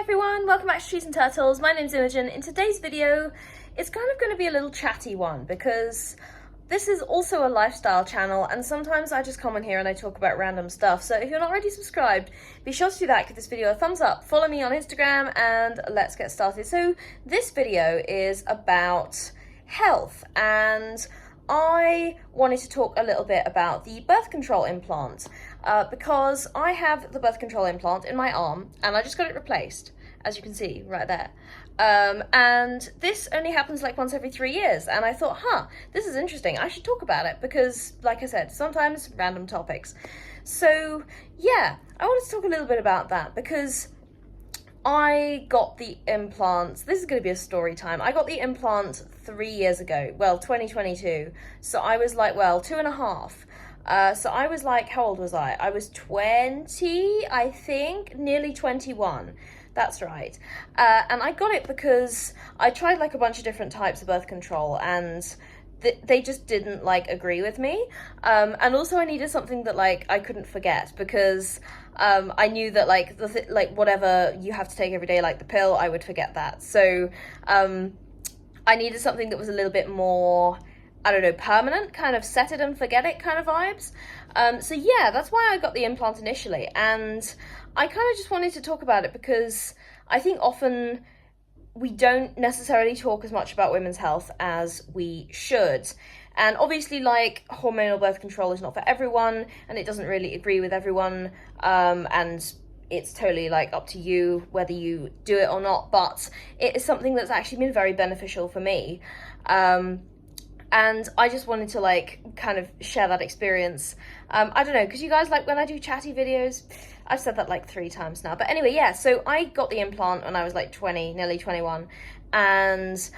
everyone, welcome back to Trees and Turtles. My name's Imogen. In today's video, it's kind of going to be a little chatty one because this is also a lifestyle channel and sometimes I just come on here and I talk about random stuff. So if you're not already subscribed, be sure to do that, give this video a thumbs up, follow me on Instagram, and let's get started. So this video is about health, and I wanted to talk a little bit about the birth control implant because I have the birth control implant in my arm and I just got it replaced, as you can see right there. And this only happens like once every 3 years, and I thought, this is interesting. I should talk about it because, like I said, sometimes random topics. So yeah, I wanted to talk a little bit about that because I got the implant. This is going to be a story time. I got the implant 3 years ago, well, 2022. So I was like, well, 2.5. So I was like, how old was I? I was 20, I think, nearly 21. That's right. And I got it because I tried like a bunch of different types of birth control and they just didn't like agree with me. And also I needed something that like I couldn't forget because I knew that like whatever you have to take every day, like the pill, I would forget that. So I needed something that was a little bit more, I don't know, permanent, kind of set it and forget it kind of vibes. So yeah, that's why I got the implant initially. And I kind of just wanted to talk about it because I think often we don't necessarily talk as much about women's health as we should. And obviously, like, hormonal birth control is not for everyone, and it doesn't really agree with everyone, and it's totally, like, up to you whether you do it or not, but it is something that's actually been very beneficial for me. And I just wanted to, like, kind of share that experience. I don't know, because you guys, like, when I do chatty videos, I've said that, like, 3 times now. But anyway, yeah, so I got the implant when I was, like, 20, nearly 21. And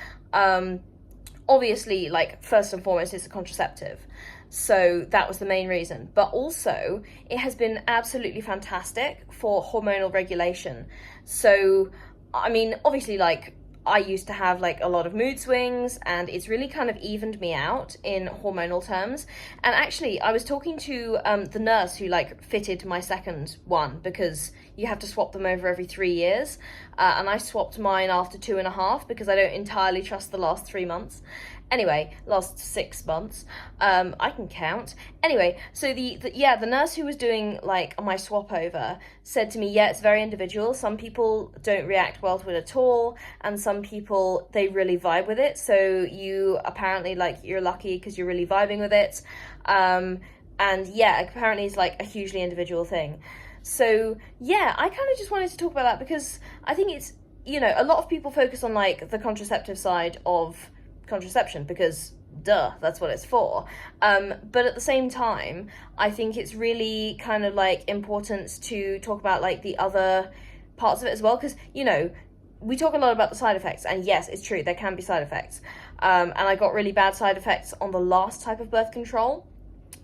obviously, like, first and foremost, it's a contraceptive. So that was the main reason. But also, it has been absolutely fantastic for hormonal regulation. So, I mean, obviously, like, I used to have like a lot of mood swings and it's really kind of evened me out in hormonal terms. And actually I was talking to the nurse who like fitted my second one because you have to swap them over every 3 years. And I swapped mine after 2.5 because I don't entirely trust the last 3 months. Anyway, last 6 months. I can count. Anyway, so the nurse who was doing like my swap over said to me, yeah, it's very individual. Some people don't react well to it at all, and some people, they really vibe with it. So you apparently, like, you're lucky because you're really vibing with it. And yeah, apparently it's like a hugely individual thing. So yeah, I kind of just wanted to talk about that because I think it's, you know, a lot of people focus on like the contraceptive side of contraception because duh, that's what it's for. But at the same time, I think it's really kind of like important to talk about like the other parts of it as well, because, you know, we talk a lot about the side effects, and yes, it's true, there can be side effects. And I got really bad side effects on the last type of birth control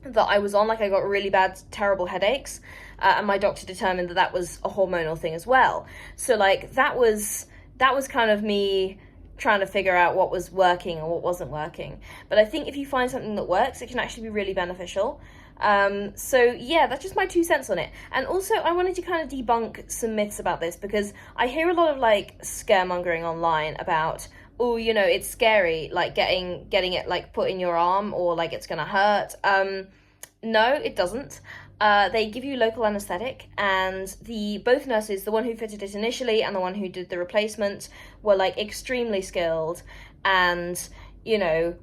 that I was on. Like, I got really bad, terrible headaches, and my doctor determined that that was a hormonal thing as well. So like that was kind of me trying to figure out what was working and what wasn't working. But I think if you find something that works, it can actually be really beneficial. So yeah, that's just my 2 cents on it. And also I wanted to kind of debunk some myths about this because I hear a lot of like scaremongering online about, oh, you know, it's scary, like getting it like put in your arm, or like it's gonna hurt. No, it doesn't. They give you local anesthetic, and both nurses, the one who fitted it initially and the one who did the replacement, were like extremely skilled, and, you know,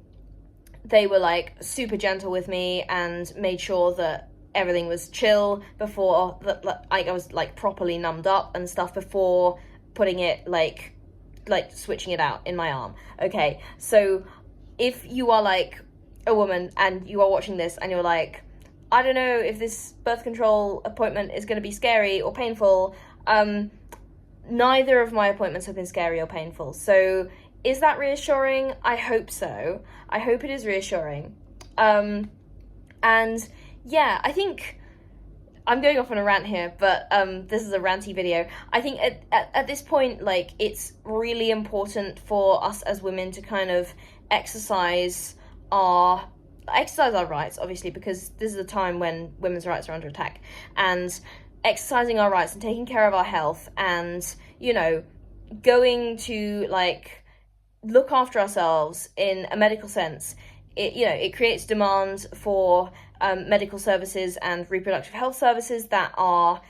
they were like super gentle with me and made sure that everything was chill before that. I was like properly numbed up and stuff before putting it like switching it out in my arm. Okay, so if you are like a woman and you are watching this and you're like, I don't know if this birth control appointment is going to be scary or painful, neither of my appointments have been scary or painful. So is that reassuring? I hope so. I hope it is reassuring. And yeah, I think I'm going off on a rant here, but this is a ranty video. I think at this point, like, it's really important for us as women to kind of exercise our rights, obviously, because this is a time when women's rights are under attack. And exercising our rights and taking care of our health and, you know, going to like look after ourselves in a medical sense, it creates demand for medical services and reproductive health services that are,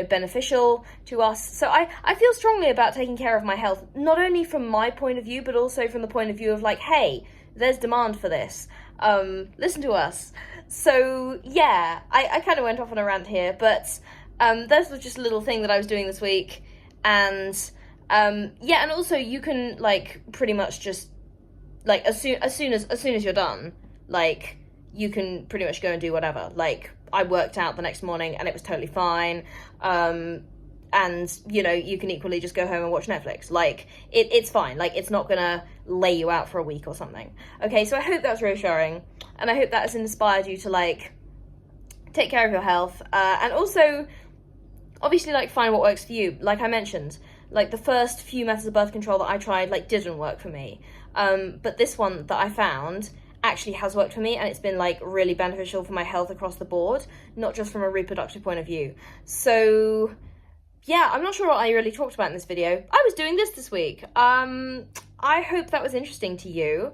beneficial to us. So I feel strongly about taking care of my health, not only from my point of view, but also from the point of view of like, hey, there's demand for this. Listen to us. So yeah, I kind of went off on a rant here, but this was just a little thing that I was doing this week. And and also you can like pretty much just like as soon as you're done, like you can pretty much go and do whatever. Like I worked out the next morning and it was totally fine. And you can equally just go home and watch Netflix. Like it's fine. Like it's not gonna lay you out for a week or something. Okay, so I hope that's reassuring, and I hope that has inspired you to like take care of your health, and also obviously like find what works for you. Like I mentioned, like the first few methods of birth control that I tried like didn't work for me, but this one that I found actually has worked for me, and it's been like really beneficial for my health across the board, not just from a reproductive point of view. So yeah, I'm not sure what I really talked about in this video. I was doing this week. I hope that was interesting to you,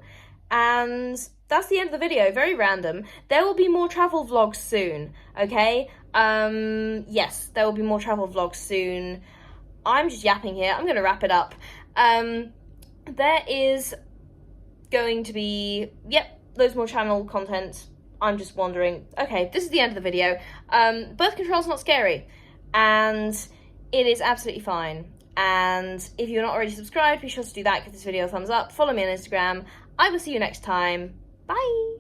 and that's the end of the video. Very random. There will be more travel vlogs soon, okay? Yes, there will be more travel vlogs soon. I'm just yapping here. I'm going to wrap it up. There is going to be, loads more channel content. I'm just wondering. Okay, this is the end of the video. Birth control's not scary, and it is absolutely fine. And if you're not already subscribed, be sure to do that. Give this video a thumbs up. Follow me on Instagram. I will see you next time. Bye!